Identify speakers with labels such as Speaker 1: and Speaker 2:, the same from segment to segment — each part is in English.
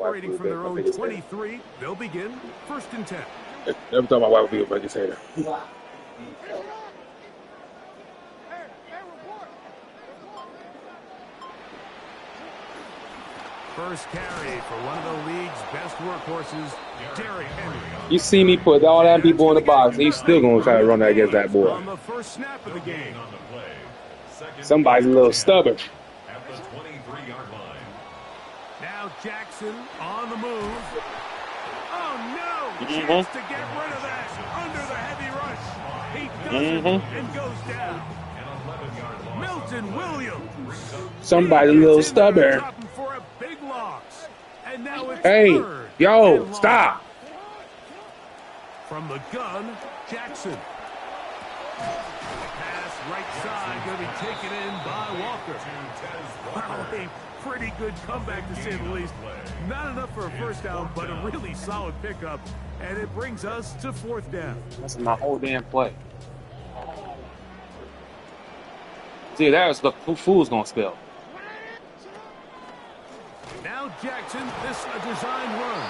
Speaker 1: Operating from their own 23, they'll begin 1st and 10.
Speaker 2: Never thought my wife would be a biggest hater.
Speaker 1: First carry for one of the league's best workhorses, Derrick Henry.
Speaker 2: You see me put all that people in the box, and he's still going to try to run that against that boy.
Speaker 1: On the first snap of the game.
Speaker 2: Somebody's a little stubborn.
Speaker 3: At the 23-yard line.
Speaker 1: Now Jackson on the move. Oh, no! Chance to get rid of that under the heavy rush. He doesn't and goes down. Milton Williams.
Speaker 2: Somebody's a little stubborn.
Speaker 1: For a big loss. And now it's
Speaker 2: hey, yo, stop.
Speaker 1: From the gun, Jackson. Pass right side going to be taken in by Walker. Wow, a pretty good comeback to say the least. Not enough for a first down, but a really solid pickup. And it brings us to 4th down.
Speaker 2: That's my whole damn play. See, that was the fool's going to spill.
Speaker 1: Now Jackson, this a designed run.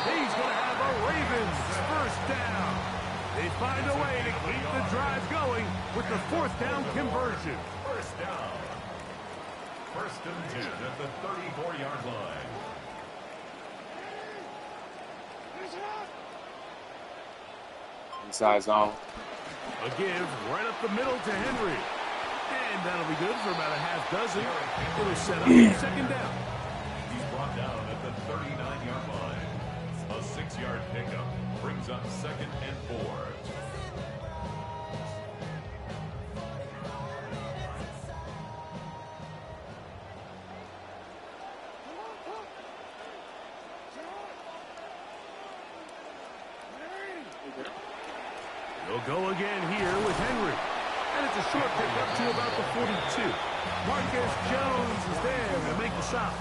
Speaker 1: He's going to have a Ravens first down. They find a way to keep the drive going with the 4th down conversion.
Speaker 3: First down. 1st and 10 at the 34-yard line.
Speaker 2: Inside zone.
Speaker 1: A give right up the middle to Henry. And that'll be good for about a half dozen. It'll set up 2nd down.
Speaker 3: He's brought down at the 39-yard line. A 6-yard pickup brings up 2nd and 4.
Speaker 1: He'll go again here with Henry. And it's a short pickup to about the 42. Marcus Jones is there to make the stop.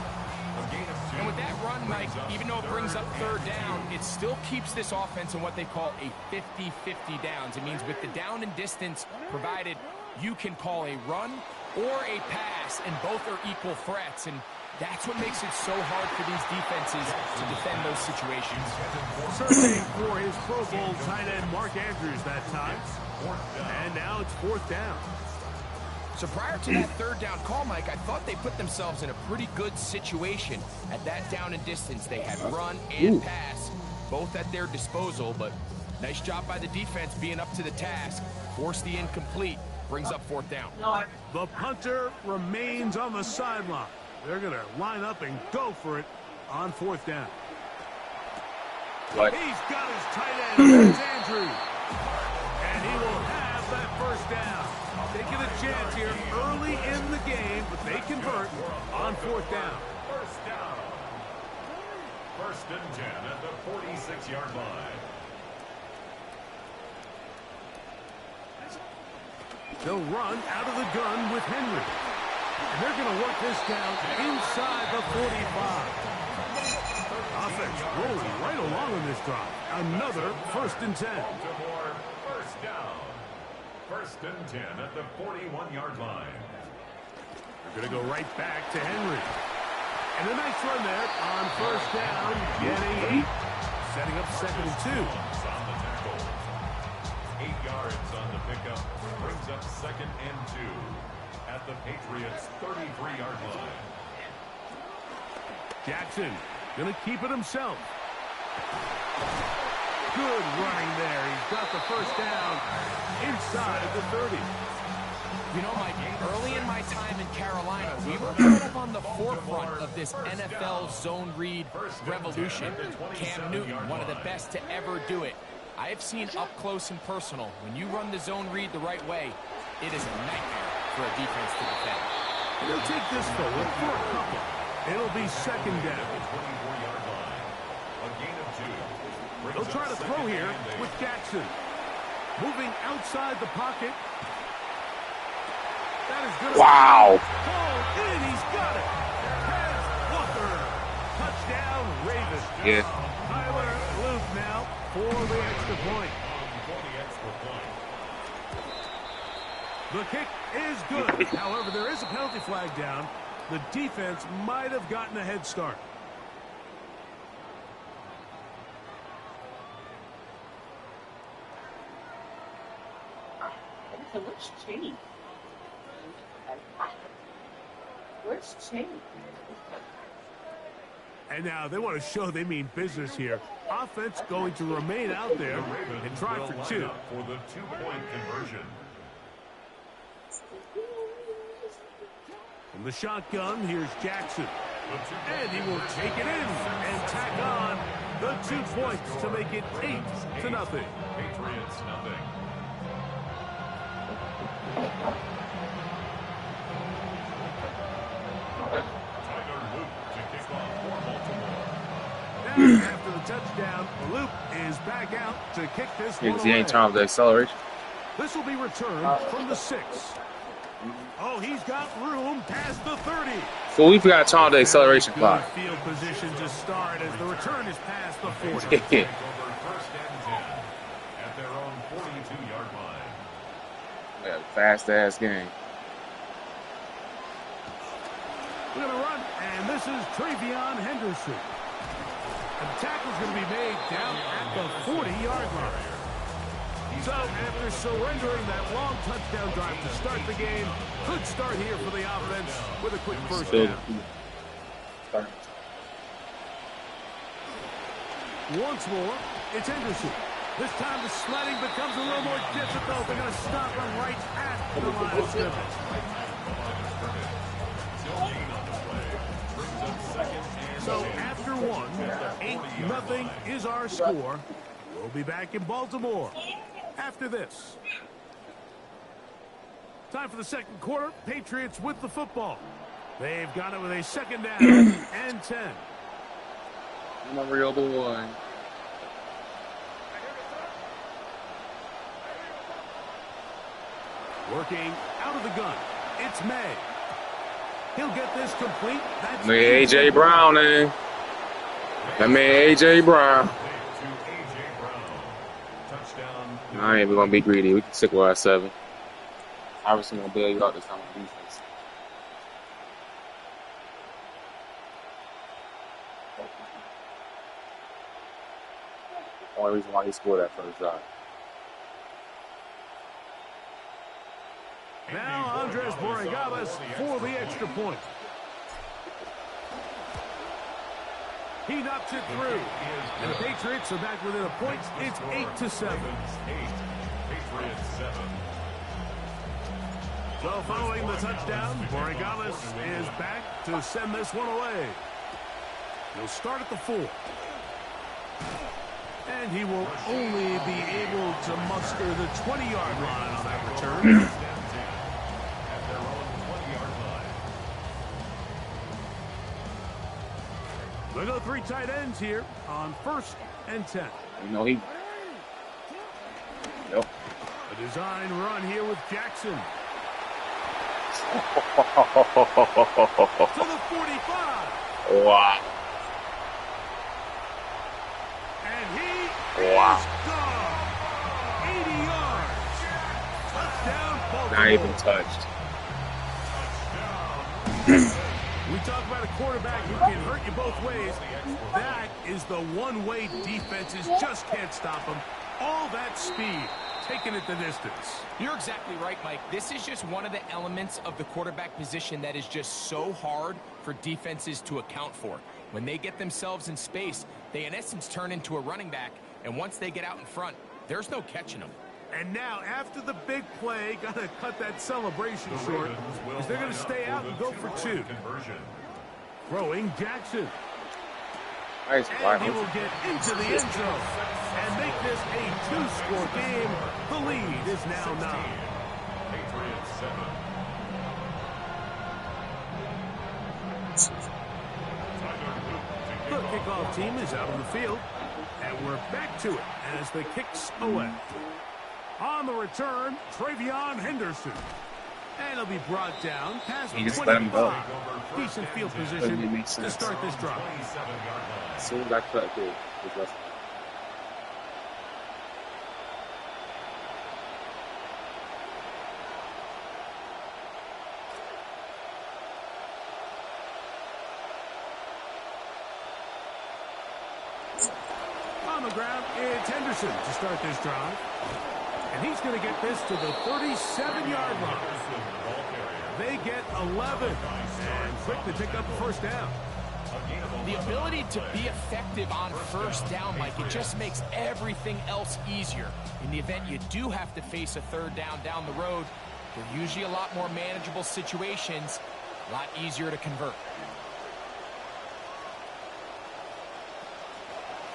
Speaker 4: And with that run, Mike, even though it brings up 3rd down, it still keeps this offense in what they call a 50-50 downs. It means with the down and distance provided, you can call a run or a pass, and both are equal threats. And that's what makes it so hard for these defenses to defend those situations.
Speaker 1: Searching for his Pro Bowl tight end Mark Andrews that time. And now it's 4th down.
Speaker 4: So prior to that 3rd down call, Mike, I thought they put themselves in a pretty good situation at that down and distance. They had run and pass, both at their disposal, but nice job by the defense being up to the task. Forced the incomplete, brings up 4th down.
Speaker 1: The punter remains on the sideline. They're going to line up and go for it on 4th down.
Speaker 2: What?
Speaker 1: He's got his tight end, Andrews. And he will have that first down. Taking a chance here early in the game, but they convert on 4th down.
Speaker 3: First down. 1st and 10 at the 46-yard line.
Speaker 1: They'll run out of the gun with Henry. And they're going to work this down inside the 45. Offense rolling right along on this drive. Another 1st and 10.
Speaker 3: More first down. 1st and 10 at the 41-yard line.
Speaker 1: They're going to go right back to Henry. And a nice run there on 1st down. Getting 8. Setting up 2nd and 2.
Speaker 3: On the tackle. 8 yards on the pickup. Brings up 2nd and 2 at the Patriots' 33-yard line.
Speaker 1: Jackson going to keep it himself. Good running there. He's got the first down inside the 30.
Speaker 4: You know, Mike, early in my time in Carolina, we were kind of on the forefront of this NFL zone read revolution. Cam Newton, one of the best to ever do it. I have seen up close and personal, when you run the zone read the right way, it is a nightmare for a defense to defend.
Speaker 1: He'll take this forward for a couple. It'll be 2nd down. They'll try to throw here with Jackson. Moving outside the pocket. That is good.
Speaker 2: Wow.
Speaker 1: Ball in, he's got it. Has Walker. Touchdown, Ravens.
Speaker 2: Yeah.
Speaker 1: Tyler Luke now for the extra point. The kick is good. However, there is a penalty flag down. The defense might have gotten a head start. And now they want to show they mean business here. Offense going to remain out there and try for two.
Speaker 3: For the 2-point conversion.
Speaker 1: From the shotgun, here's Jackson. And he will take it in and tack on the 2 points to make it 8-0.
Speaker 3: Patriots nothing.
Speaker 1: After the touchdown, Loop is back out to kick this one away.
Speaker 2: He ain't trying with the acceleration.
Speaker 1: This will be returned from the 6. Oh, he's got room past the 30.
Speaker 2: So we forgot to turn on the acceleration clock.
Speaker 1: Field position to start as the return is past the 40.
Speaker 3: First and 10 at their own 42-yard line.
Speaker 2: Yeah, fast ass game.
Speaker 1: We're going to run, and this is Travion Henderson. And the tackle's going to be made down at the 40-yard line. So after surrendering that long touchdown drive to start the game, could start here for the offense with a quick first down. Once more, it's Henderson. This time the sledding becomes a little more difficult. They're going to stop him right at the line of scrimmage. So after one, 8-0 is our score. We'll be back in Baltimore after this. Time for the second quarter. Patriots with the football. They've got it with a second down and 10.
Speaker 2: I'm a real boy.
Speaker 1: Working out of the gun. It's May. He'll get this complete. That's
Speaker 2: A.J. Brown, eh? That man A.J. Brown. I ain't even gonna be greedy. We can stick with our 7. Obviously gonna bail you out this time on defense. Only reason why he scored that first drive.
Speaker 1: Now Andres Borregales for the extra point. He knocks it through. And the Patriots are back within a point. It's 8-7.
Speaker 3: Patriots 7.
Speaker 1: So following the touchdown, Borregales is back to send this one away. He'll start at the 4. And he will only be able to muster the 20-yard line on that return. They go 3 tight ends here on 1st and 10.
Speaker 2: You know he. Nope.
Speaker 1: A design run here with Jackson. To the 45.
Speaker 2: Wow.
Speaker 1: And he
Speaker 2: Wow.
Speaker 1: is gone. 80 yards. Touchdown, Baltimore.
Speaker 2: Not even touched.
Speaker 1: We talk about a quarterback who can hurt you both ways. That is the one-way defenses just can't stop him. All that speed, taking it the distance.
Speaker 4: You're exactly right, Mike. This is just one of the elements of the quarterback position that is just so hard for defenses to account for. When they get themselves in space, they in essence turn into a running back, and once they get out in front, there's no catching them.
Speaker 1: And now, after the big play, got to cut that celebration short, because they're going to stay out and go for 2. Throwing Jackson.
Speaker 2: Nice.
Speaker 1: And he will get into the end zone and make this a 2-score game. The lead is now 9.
Speaker 3: Patriots 7.
Speaker 1: The kickoff team is out on the field, and we're back to it as the kicks away. On the return, Travion Henderson. And he'll be brought down past the 25. Decent field position to start this drive.
Speaker 2: As soon as I cut through,
Speaker 1: On the ground, it's Henderson to start this drive. And he's going to get this to the 37-yard line. They get 11. And quick to pick up the first down.
Speaker 4: The ability to be effective on first down, Mike, it just makes everything else easier. In the event you do have to face a third down the road, they're usually a lot more manageable situations, a lot easier to convert.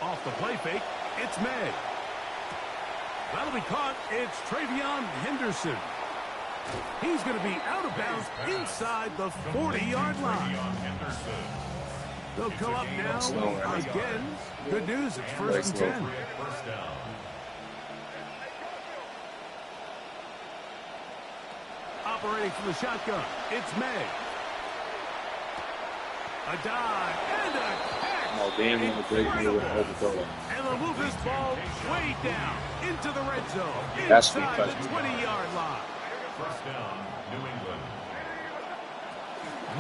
Speaker 1: Off the play fake, it's May. That'll be caught. It's Travion Henderson. He's going to be out of bounds inside the 40-yard line. They'll come up now again. Good news, it's first and 10. Operating from the shotgun, it's May. A dive and a catch.
Speaker 2: Oh, damn,
Speaker 1: Incredible. And they'll move this ball way down into the red zone.
Speaker 2: That's
Speaker 1: inside the 20-yard line.
Speaker 3: First down, New England.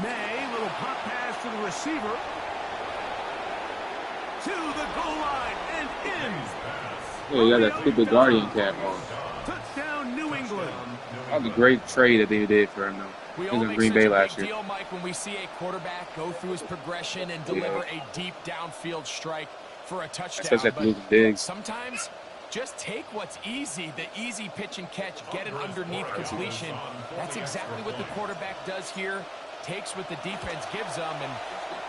Speaker 1: May, little pop pass to the receiver. To the goal line and in.
Speaker 2: Yeah, you got that stupid Guardian cap on.
Speaker 1: Touchdown, New England.
Speaker 2: That was a great trade that they did for him, though.
Speaker 4: We
Speaker 2: He
Speaker 4: all
Speaker 2: was in
Speaker 4: make
Speaker 2: Green
Speaker 4: such
Speaker 2: Bay
Speaker 4: a
Speaker 2: last
Speaker 4: big
Speaker 2: year.
Speaker 4: deal, Mike, when we see a quarterback go through his progression and deliver a deep downfield strike for a touchdown.
Speaker 2: Especially after losing
Speaker 4: But
Speaker 2: Diggs.
Speaker 4: sometimes just take what's easy, the easy pitch and catch, get it underneath completion. That's exactly what the quarterback does here. Takes what the defense gives them, and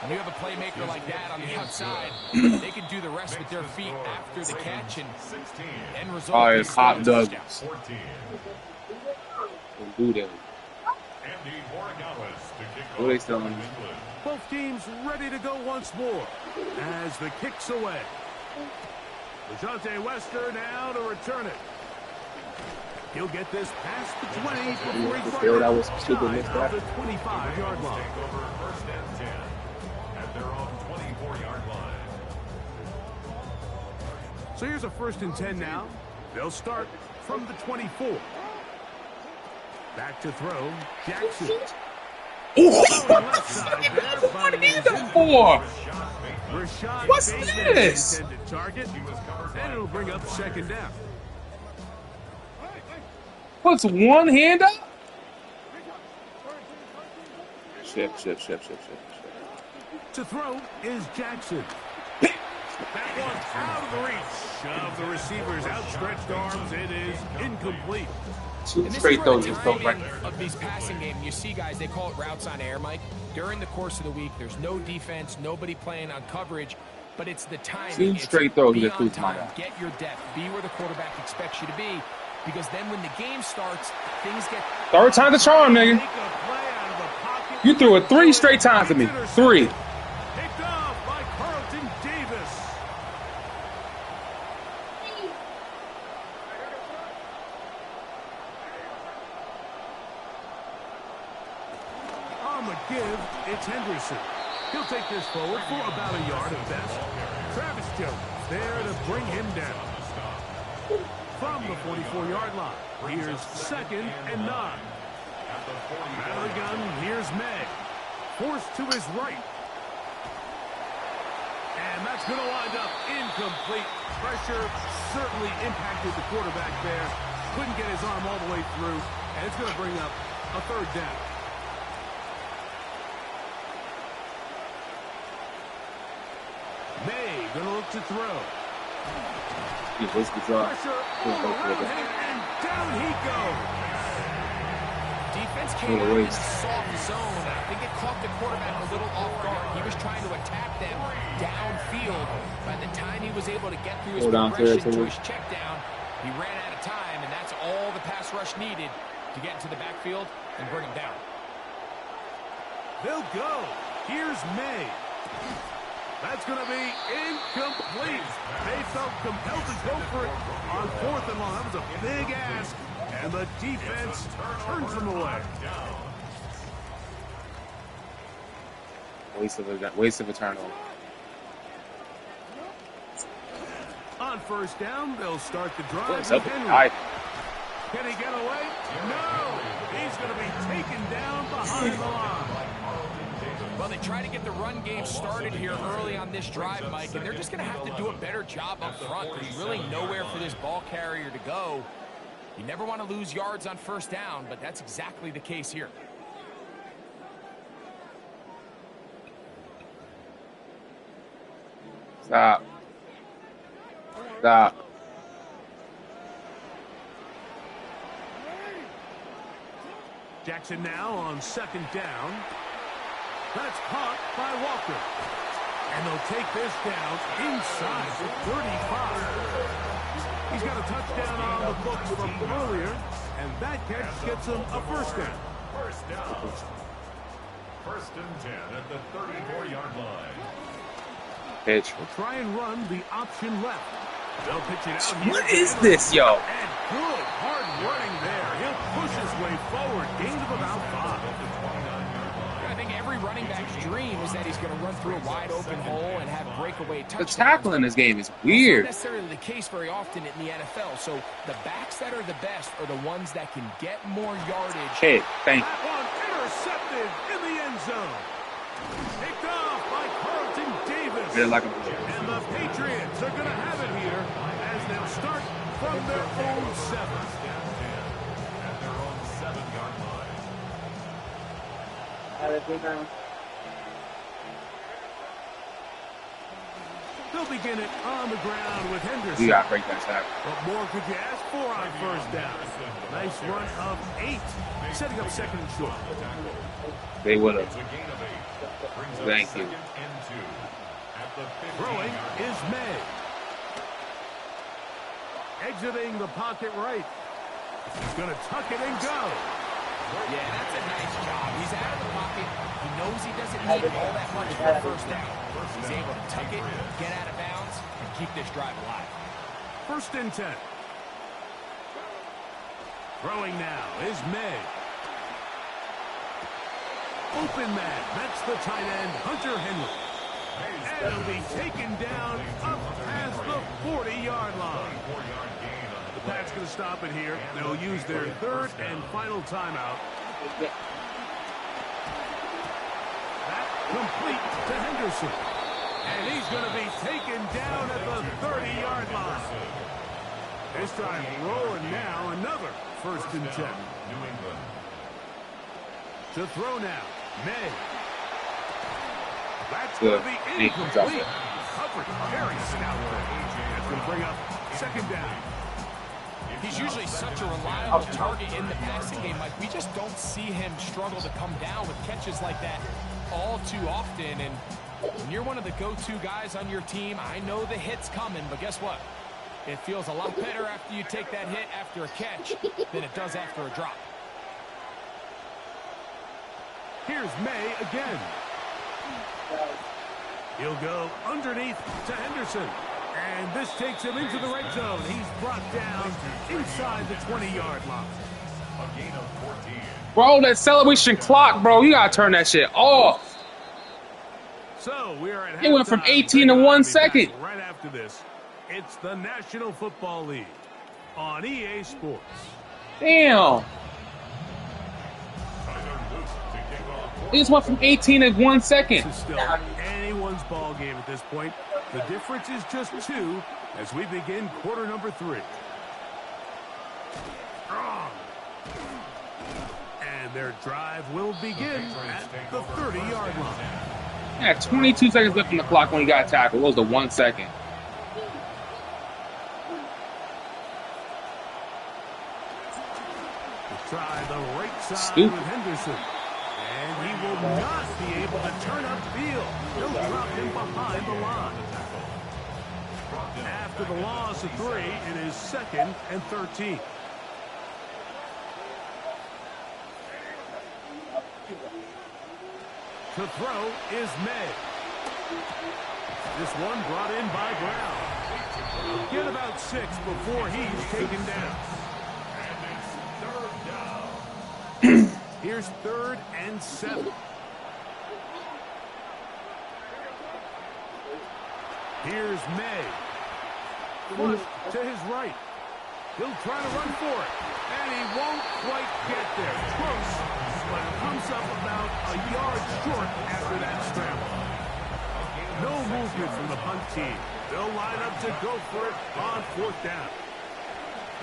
Speaker 4: when you have a playmaker like that on the outside, they can do the rest with their feet after the catch, and end result.
Speaker 2: Oh,
Speaker 4: is
Speaker 2: it's hot
Speaker 4: still a
Speaker 2: Douglas.
Speaker 4: touchdown.
Speaker 2: Do that. What are they still on?
Speaker 1: Both teams ready to go once more as the kick's away. DeJounte Wester now to return it. He'll get this past the 20 before he's
Speaker 2: Feel that was
Speaker 1: shy
Speaker 2: stupid missed
Speaker 1: of
Speaker 2: that.
Speaker 1: the 25-yard line.
Speaker 3: Take over first and 10 at their own 24-yard line.
Speaker 1: So here's a first and 10 now. They'll start from the 24. Back to throw, Jackson.
Speaker 2: What is that for?
Speaker 1: Rashad
Speaker 2: What's
Speaker 1: Bateman
Speaker 2: this?
Speaker 1: intended target, and it'll bring up second down.
Speaker 2: Puts one hand up? Shift.
Speaker 1: To throw is Jackson. That one out of the reach of the receiver's outstretched arms. It is incomplete.
Speaker 2: Two
Speaker 4: And this
Speaker 2: straight
Speaker 4: is where
Speaker 2: throws
Speaker 4: the
Speaker 2: just go right.
Speaker 4: timing of these passing games, you see guys, they call it routes on air, Mike. During the course of the week, there's no defense, nobody playing on coverage, but it's the timing.
Speaker 2: Two
Speaker 4: It's
Speaker 2: straight throws
Speaker 4: be
Speaker 2: just
Speaker 4: on
Speaker 2: threw to my
Speaker 4: time,
Speaker 2: guy.
Speaker 4: get your depth, be where the quarterback expects you to be, because then when the game starts, things get...
Speaker 2: Third time the charm, nigga.
Speaker 1: Make a play out of the pocket.
Speaker 2: You threw it 3 straight times to me. 3.
Speaker 1: Picked off by Carlton Davis. On the give, it's Henderson. He'll take this forward for about a yard at best. Travis Jones there to bring him down. From the 44-yard line, here's second and 9. Out of the gun, here's May. Forced to his right. And that's going to wind up incomplete. Pressure certainly impacted the quarterback there. Couldn't get his arm all the way through. And it's going to bring up a third down. May going to look to throw. Pressure all around him, and down he goes.
Speaker 4: Defense came out in a soft zone. I think it caught the quarterback a little off guard. He was trying to attack them downfield. By the time he was able to get through his progression to his check down, he ran out of time, and that's all the pass rush needed to get into the backfield and bring him down.
Speaker 1: They'll go. Here's May. That's going to be incomplete. They felt compelled to go for it on 4th and long. That was a big ask, and the defense turns them away.
Speaker 2: Waste of a turnover.
Speaker 1: On first down, they'll start the drive
Speaker 2: What's
Speaker 1: with
Speaker 2: up with
Speaker 1: Henry.
Speaker 2: Ivy?
Speaker 1: Can he get away? No. He's going to be taken down behind the line.
Speaker 4: Well, they try to get the run game started here early on this drive, Mike, and they're just going to have to do a better job up front. There's really nowhere for this ball carrier to go. You never want to lose yards on first down, but that's exactly the case here.
Speaker 2: Stop. Stop.
Speaker 1: Jackson now on second down. That's caught by Walker. And they'll take this down inside the 35. He's got a touchdown on the books from earlier, and that catch gets him a first down.
Speaker 3: First down. First and 10 at the 34-yard line.
Speaker 2: Pitch.
Speaker 1: We'll try and run the option left. They'll pitch it out here.
Speaker 2: What is this, yo?
Speaker 1: And good, hard running there. He'll push his way forward. Gain of about 5.
Speaker 4: I think every running back's dream is that he's going to run through a wide open hole and have breakaway touchdowns.
Speaker 2: The tackle in this game is weird.
Speaker 4: It's not necessarily the case very often in the NFL. So the backs that are the best are the ones that can get more yardage.
Speaker 2: Hey, thank you.
Speaker 1: That one intercepted in the end zone. Picked off by Carlton Davis.
Speaker 2: Like
Speaker 1: and the Patriots are going to have it here as they'll start from their own 7.
Speaker 3: At their own 7-yard line.
Speaker 1: They'll begin it on the ground with Henderson.
Speaker 2: You got to break that tackle.
Speaker 1: What more could you ask for on first down? Nice run of 8, setting up second and short.
Speaker 2: They would have.
Speaker 3: It's a gain of 8. Brings up
Speaker 2: Thank
Speaker 3: second
Speaker 2: you.
Speaker 3: and 2 at the 15-yard
Speaker 1: Throwing
Speaker 3: line.
Speaker 1: is May. Exiting the pocket right. He's going to tuck it and go.
Speaker 4: Yeah, that's a nice job. He's out of the pocket. He knows he doesn't need all that much for a first down. He's able to tuck it, get out of bounds, and keep this drive alive.
Speaker 1: First and 10. Throwing now is May. Open man. That's the tight end, Hunter Henry. And it'll be taken down up past the 40-yard line. The Pats going to stop it here. They'll use their third and final timeout. That complete to Henderson. And he's going to be taken down at the 30-yard line. This time rolling now, another first and 10.
Speaker 3: New England.
Speaker 1: To throw now, May. That's
Speaker 2: Good.
Speaker 1: going to be incomplete. Covered very stoutly. That's going to bring up second down.
Speaker 4: He's usually such a reliable target in the passing game. Like, we just don't see him struggle to come down with catches like that all too often. And when you're one of the go-to guys on your team, I know the hit's coming, but guess what? It feels a lot better after you take that hit after a catch than it does after a drop.
Speaker 1: Here's May again. He'll go underneath to Henderson. And this takes him into the red zone. He's brought down inside the 20-yard line.
Speaker 3: A gain of 14.
Speaker 2: Bro, that celebration clock, bro. You got to turn that shit off.
Speaker 1: So we are at
Speaker 2: It went from
Speaker 1: halftime.
Speaker 2: 18 to 1 second.
Speaker 1: Right after this, it's the National Football League on EA Sports.
Speaker 2: Damn. It just went from 18 to 1 second.
Speaker 1: This is still anyone's ball game at this point. The difference is just 2 as we begin quarter number 3. Strong. And their drive will begin at the 30-yard line.
Speaker 2: Yeah, 22 seconds left on the clock when he got tackled. It was the 1 second.
Speaker 1: Try the right side
Speaker 2: Stupid.
Speaker 1: with Henderson. And he will not be able to turn upfield. He'll drop him behind the line. After the loss of 3, it is 2nd and 13. To throw is May. This one brought in by Brown. Get about 6 before he's taken down. Here's 3rd and 7. Here's May. Flush to his right. He'll try to run for it. And he won't quite get there. Close, but comes up about a yard short after that scramble. No movement from the punt team. They'll line up to go for it on 4th down.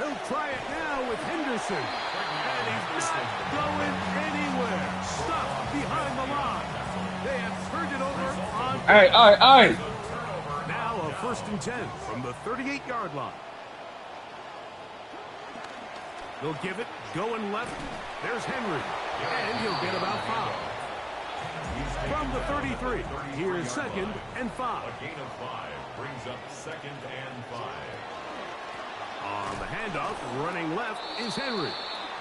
Speaker 1: He'll try it now with Henderson. And he's not going anywhere. Stuck behind the line. They have turned it over on...
Speaker 2: Hey.
Speaker 1: Now a 1st and 10 from the 38-yard line. They'll give it, going left. There's Henry. And he'll get about 5. From the 33, here's 2nd and 5.
Speaker 3: A gain of 5 brings up 2nd and 5.
Speaker 1: On the handoff, running left is Henry.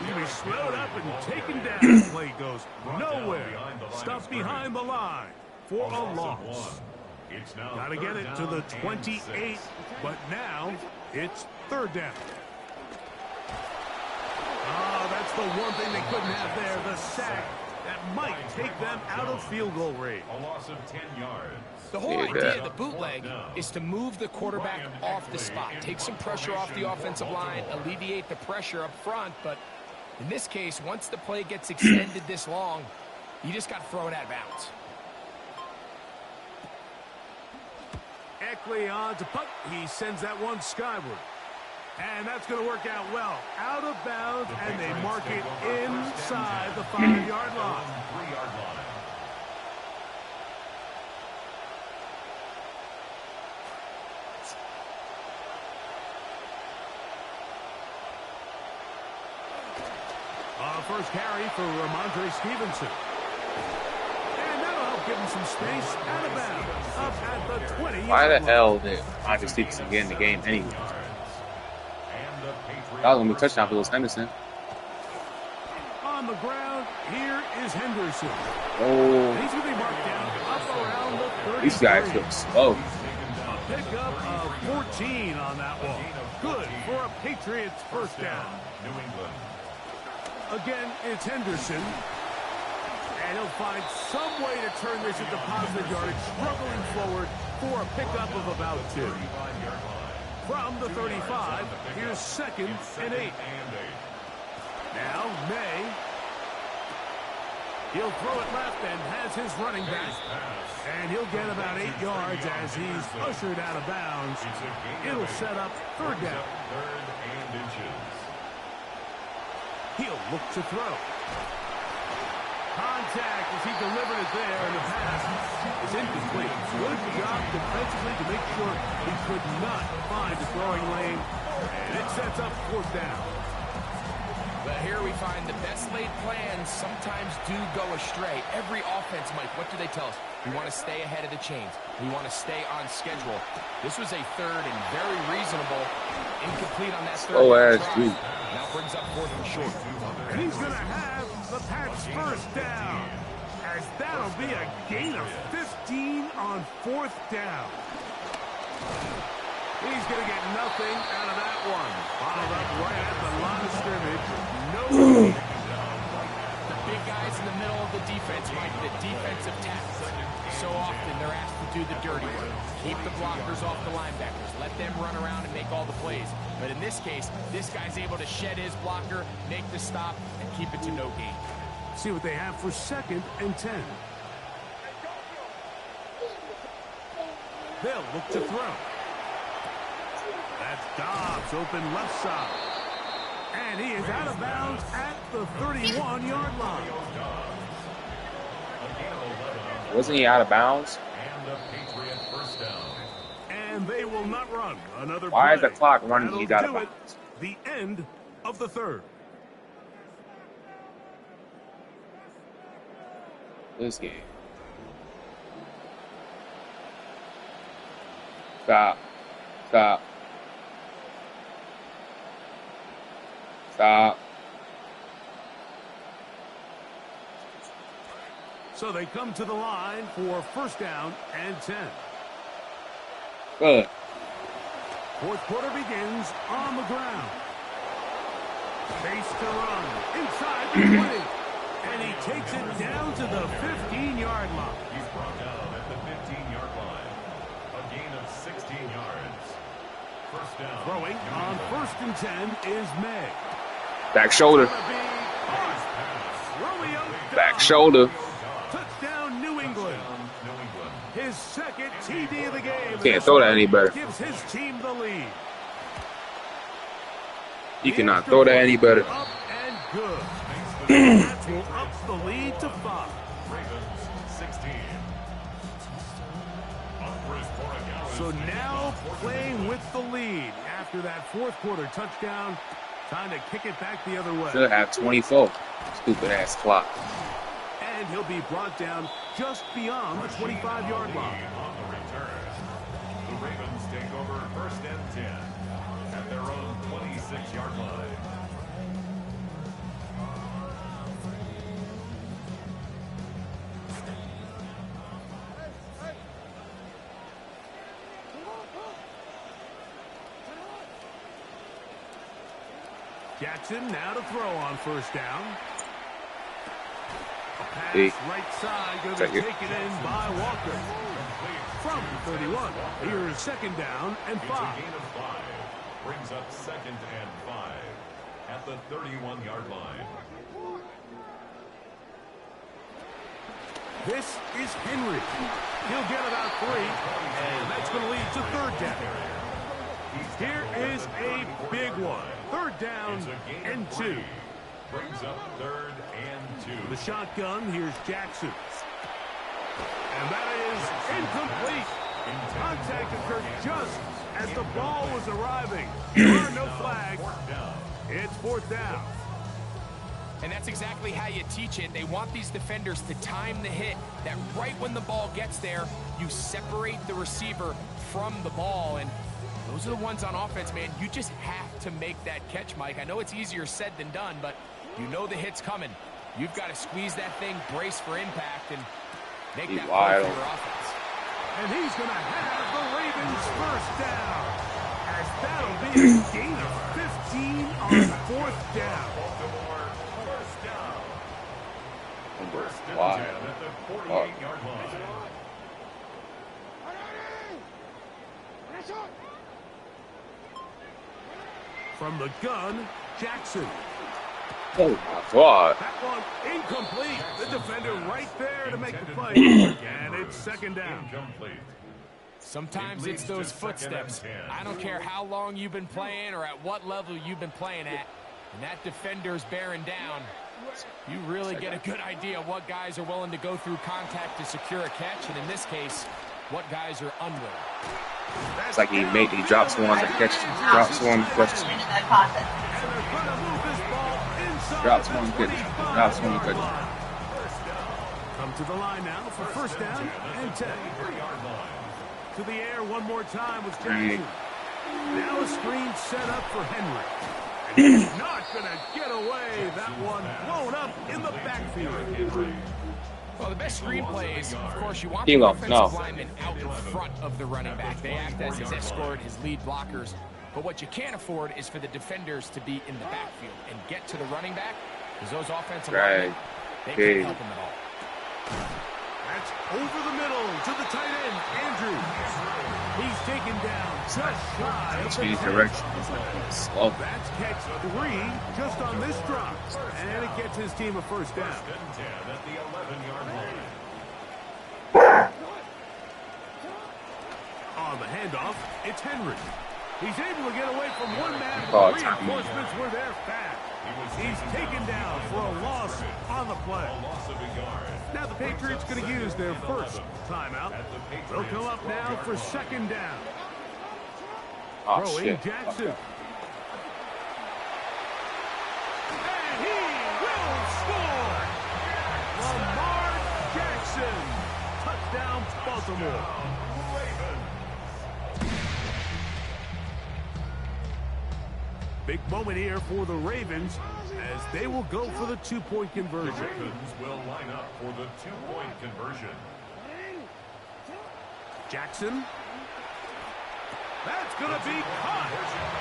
Speaker 1: He'll be slowed up and taken down. Play goes nowhere. Stuck behind the line for a loss. Got to get it to the 28, but now it's 3rd down. Oh, that's the one thing they couldn't have there, the sack. That might take them out of field goal range.
Speaker 3: A loss of 10 yards.
Speaker 4: The whole idea of the bootleg is to move the quarterback off the spot, take some pressure off the offensive line, alleviate the pressure up front. But in this case, once the play gets extended this long, you just got thrown out of bounds.
Speaker 1: Eckley on to punt. He sends that one skyward. And that's going to work out well. Out of bounds, and they mark it inside the 5-yard line.
Speaker 3: 3-yard line.
Speaker 1: First carry for Ramondre Stevenson. And that'll help give him some space out of bounds. Up at the 20.
Speaker 2: Why the hell did Ramondre Stevenson get in the game anyway? That was going to be a touchdown for Lewis Henderson.
Speaker 1: On the ground, here is Henderson.
Speaker 2: Oh.
Speaker 1: He's going to be marked down up around the 30.
Speaker 2: These guys look slow.
Speaker 1: A pickup of 14 on that one. Good for a Patriots first down.
Speaker 3: New England.
Speaker 1: Again, it's Henderson. And he'll find some way to turn this into positive yardage, struggling forward for a pickup of about 2. From the 35, here's 2nd and 8. Now, May. He'll throw it left and has his running back. And he'll get about 8 yards as he's ushered out of bounds. It'll set up 3rd down.
Speaker 3: 3rd and inches.
Speaker 1: He'll look to throw. Contact as he delivered it there, and the pass is incomplete. Good job defensively to make sure he could not find the throwing lane. And it sets up 4th down.
Speaker 4: But here we find the best laid plans sometimes do go astray. Every offense, Mike, what do they tell us? We want to stay ahead of the chains. We want to stay on schedule. This was a 3rd and very reasonable. Incomplete on that 3rd try. Now brings up 4th and short.
Speaker 1: And he's going to have the Pats first down. As that'll be a gain of 15 on 4th down. He's going to get nothing out of that one. Followed up right at the line of scrimmage. No gain.
Speaker 4: The big guys in the middle of the defense, Mike, the defensive tackles. So often they're asked to do the dirty work. Keep the blockers off the linebackers. Let them run around and make all the plays. But in this case, this guy's able to shed his blocker, make the stop, and keep it to no gain.
Speaker 1: See what they have for 2nd and 10. They'll look to throw. That's Dobbs, open left side. And he is out of bounds at the 31-yard line.
Speaker 2: Wasn't he out of bounds?
Speaker 1: And they will not run another
Speaker 2: Why is
Speaker 1: play.
Speaker 2: the clock running?
Speaker 1: That'll
Speaker 2: He's out of
Speaker 1: do it.
Speaker 2: bounds.
Speaker 1: The end of the 3rd.
Speaker 2: This game. Stop. Stop. Stop.
Speaker 1: So they come to the line for 1st down and 10.
Speaker 2: Good.
Speaker 1: 4th quarter begins on the ground. Face to run inside the 20. And he takes it down to the 15-yard line.
Speaker 3: He's brought down at the 15-yard line. A gain of 16 yards. First down.
Speaker 1: Throwing on 1st and 10 is May.
Speaker 2: Back shoulder. Back shoulder.
Speaker 1: Touchdown, New England. His 2nd TD of the game.
Speaker 2: Can't throw that any better.
Speaker 1: Gives his team the lead.
Speaker 2: You cannot throw that any better.
Speaker 1: Up and good. That will up the lead to 5.
Speaker 3: Ravens 16.
Speaker 1: So now playing with the lead after that fourth quarter touchdown. Time to kick it back the other way.
Speaker 2: Should have 24. Stupid ass clock.
Speaker 1: And he'll be brought down just beyond the 25-yard line.
Speaker 3: On the return, the Ravens take over first and 10 at their own 26-yard line.
Speaker 1: Jackson now to throw on first down. A pass right side going to be taken in by Walker. From 31, here's second down and 5.
Speaker 3: It's a gain of 5. Brings up second and 5 at the 31-yard line.
Speaker 1: This is Henry. He'll get about 3, and that's going to lead to third down. Here is a big one. Third down and 2.
Speaker 3: Brings up third and 2.
Speaker 1: The shotgun, here's Jackson. And that is incomplete. Contact occurred just as the ball was arriving. There are no flags. It's fourth down.
Speaker 4: And that's exactly how you teach it. They want these defenders to time the hit, that right when the ball gets there, you separate the receiver from the ball. And those are the ones on offense, man. You just have to make that catch, Mike. I know it's easier said than done, but you know the hit's coming. You've got to squeeze that thing, brace for impact, and make that play for your offense.
Speaker 1: And he's going to have the Ravens first down, as that'll be a gain of 15 on fourth down.
Speaker 2: Wow.
Speaker 3: At the 48-yard line.
Speaker 1: From the gun, Jackson.
Speaker 2: Oh my God.
Speaker 1: That one incomplete. The defender right there to make the play. And it's second down.
Speaker 3: Incomplete.
Speaker 4: Sometimes it's those footsteps. I don't care how long you've been playing or at what level you've been playing at. And that defender's bearing down. You really get a good idea of what guys are willing to go through contact to secure a catch. And in this case, what guys are unwilling.
Speaker 2: It's like he drops one and catches. Drops one, catches. Drops one, catches. Drops one, catches.
Speaker 1: Come to the line now for first down and 10. To the air one more time with Jackson. Now a screen set up for Henry. And he's not going to get away. That one blown up in the backfield.
Speaker 4: Well, the best screenplays, of course, you want the offensive lineman out in front of the running back. They act as his escort, his lead blockers. But what you can't afford is for the defenders to be in the backfield and get to the running back, because those offensive linemen, they can't help him at all.
Speaker 1: That's over the middle to the tight end, Andrew. He's taken down just shy of the 10.
Speaker 2: Slow.
Speaker 1: That's catch 3 just on this drop. And it gets his team a first down.
Speaker 3: First and 10 at the 11-yard line.
Speaker 1: On the handoff, it's Henry. He's able to get away from one man. Reinforcements were there fast. He's taken down for a loss on the play.
Speaker 3: A loss of a yard.
Speaker 1: Now the Patriots going to use their first timeout. They'll come up now for second down.
Speaker 2: Oh,
Speaker 1: Throwing
Speaker 2: shit.
Speaker 1: Jackson.
Speaker 2: Okay.
Speaker 1: And he will score. Lamar Jackson. Touchdown, Baltimore. Big moment here for the Ravens as they will go for the two-point conversion.
Speaker 3: The Ravens will line up for the two-point conversion.
Speaker 1: Jackson. That's going to be caught.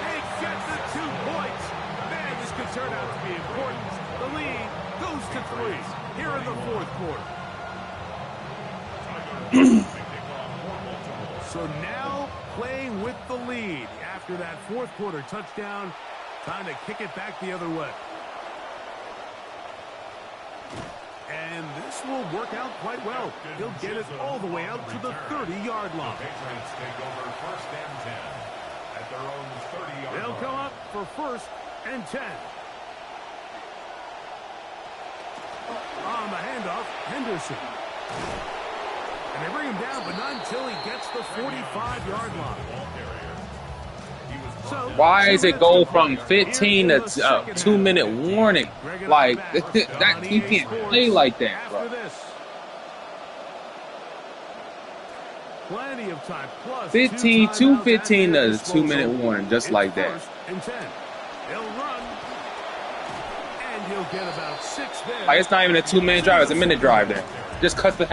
Speaker 1: They get the 2 points. Man, this could turn out to be important. The lead goes to 3 here in the fourth quarter. So now playing with the lead after that fourth quarter touchdown. Time to kick it back the other way. And this will work out quite well. He'll get it all the way out to the 30-yard line.
Speaker 3: Patriots take over first and 10 at their own 30-yard line.
Speaker 1: They'll come up for first and 10. On the handoff, Henderson. And they bring him down, but not until he gets the 45-yard line. So,
Speaker 2: why is it go from 15 to 2-minute warning? Like, that he can't play like that, bro.
Speaker 1: Plenty of time. Plus
Speaker 2: 15 to 15 to 2-minute warning, just like that.
Speaker 1: And 10. He'll run. And he'll get about 6 there.
Speaker 2: Like, it's not even a 2-minute drive, it's a minute drive there. Just cuts the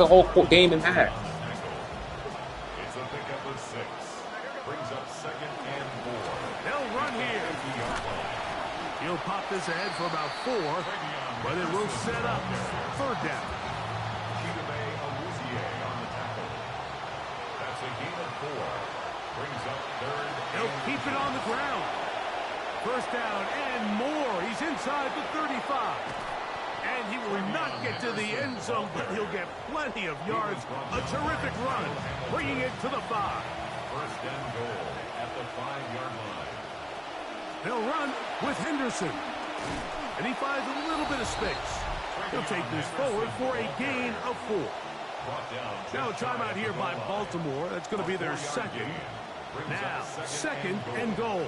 Speaker 2: whole game in half.
Speaker 3: It's a pickup of 6. Brings up 2nd and 4.
Speaker 1: They'll run here. He'll pop this ahead for about 4, but it will set up 3rd down.
Speaker 3: That's a gain of 4. Brings up 3rd.
Speaker 1: He'll keep it on the ground. 1st down and more. He's inside the 35. And he will not get to the end zone, but he'll get plenty of yards. A terrific run, bringing it to the 5.
Speaker 3: 1st and goal at the 5-yard line.
Speaker 1: They'll run with Henderson. And he finds a little bit of space. He'll take this forward for a gain of 4. Now a timeout here by Baltimore. That's going to be their 2nd. Now, 2nd and goal.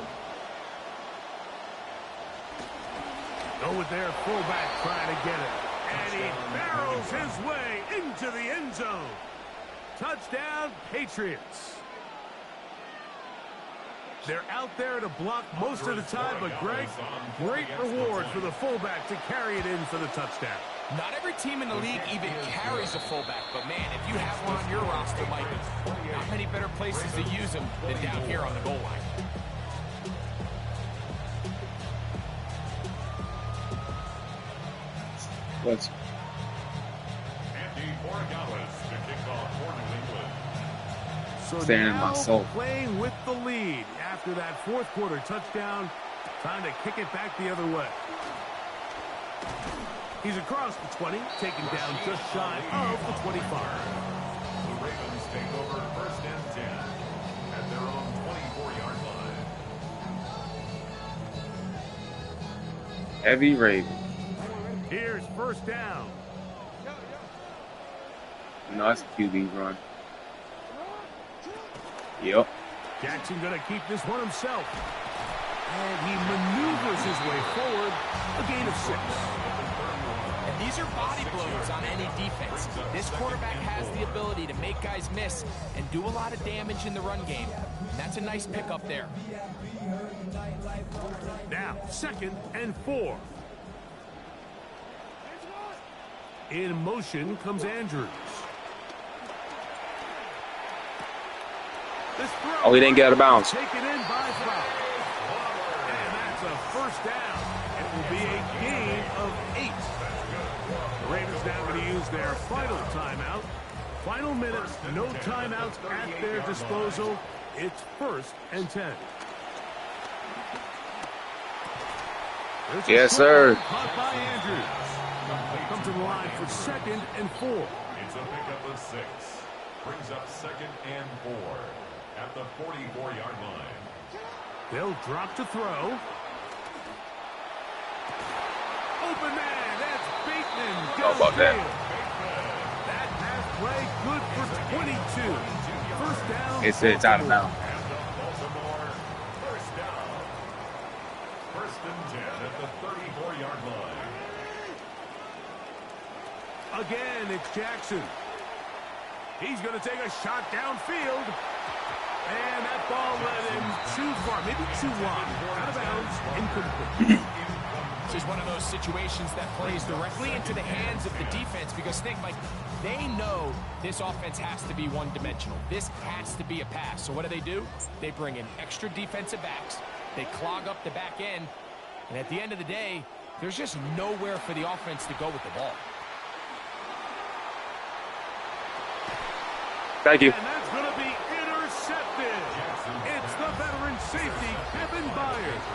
Speaker 1: Go with their fullback trying to get it. And he barrels his way into the end zone. Touchdown, Patriots. They're out there to block most of the time, but Greg, great reward for the fullback to carry it in for the touchdown.
Speaker 4: Not every team in the league even carries a fullback, but man, if you have one on your roster, Mike, not many better places to use them than down here on the goal line.
Speaker 2: Let's
Speaker 3: Andy Borregales to kick off for New England.
Speaker 1: So
Speaker 2: Staying in
Speaker 1: now
Speaker 2: my soul.
Speaker 1: playing with the lead after that 4th quarter touchdown, time to kick it back the other way. He's across the 20, taken down just shy of the 25.
Speaker 3: The Ravens take over 1st and 10 at their own 24-yard line.
Speaker 2: heavy Raven.
Speaker 1: Here's 1st down.
Speaker 2: No, that's a QB run. Yep.
Speaker 1: Jackson going to keep this one himself. And he maneuvers his way forward. A gain of 6.
Speaker 4: And these are body blows on any defense. This quarterback has the ability to make guys miss and do a lot of damage in the run game. And that's a nice pickup there.
Speaker 1: Now, 2nd and 4. In motion comes Andrews. This throw,
Speaker 2: Oh, he didn't get out of bounds.
Speaker 1: taken in by Flower. And that's a 1st down. It will be a gain of 8. The Ravens now going to use their final timeout. Final minutes, no timeouts at their disposal. It's 1st and 10.
Speaker 2: Yes, sir.
Speaker 1: Caught by Andrews. Comes to the line for 2nd and 4.
Speaker 3: It's a pickup of 6. Brings up 2nd and 4 at the 44-yard line.
Speaker 1: They'll drop to throw. Open man, that's Bateman.
Speaker 2: How about that?
Speaker 1: That pass play good for 22. 1st down.
Speaker 2: It's out of bounds.
Speaker 3: Baltimore, 1st down. 1st and 10 at the 34-yard line.
Speaker 1: Again, it's Jackson. He's going to take a shot downfield. And that ball led him too far, maybe too wide. Out of bounds, incomplete.
Speaker 4: This is one of those situations that plays directly into the hands of the defense because think, Mike, they know this offense has to be one-dimensional. This has to be a pass. So what do? They bring in extra defensive backs. They clog up the back end. And at the end of the day, there's just nowhere for the offense to go with the ball.
Speaker 2: Thank you.
Speaker 1: And that's going to be intercepted. It's the veteran safety, Kevin Byers.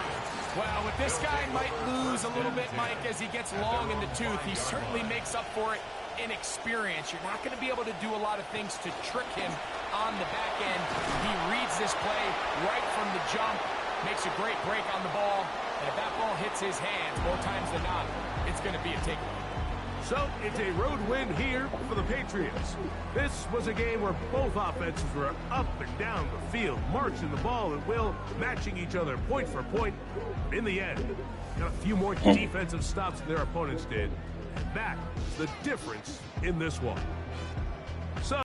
Speaker 4: Well, with this guy might lose a little bit, Mike, as he gets long in the tooth. He certainly makes up for it in experience. You're not going to be able to do a lot of things to trick him on the back end. He reads this play right from the jump. Makes a great break on the ball. And if that ball hits his hands more times than not, it's going to be a takeaway.
Speaker 1: So it's a road win here for the Patriots. This was a game where both offenses were up and down the field, marching the ball at will, matching each other point for point. In the end, got a few more defensive stops than their opponents did. That is the difference in this one.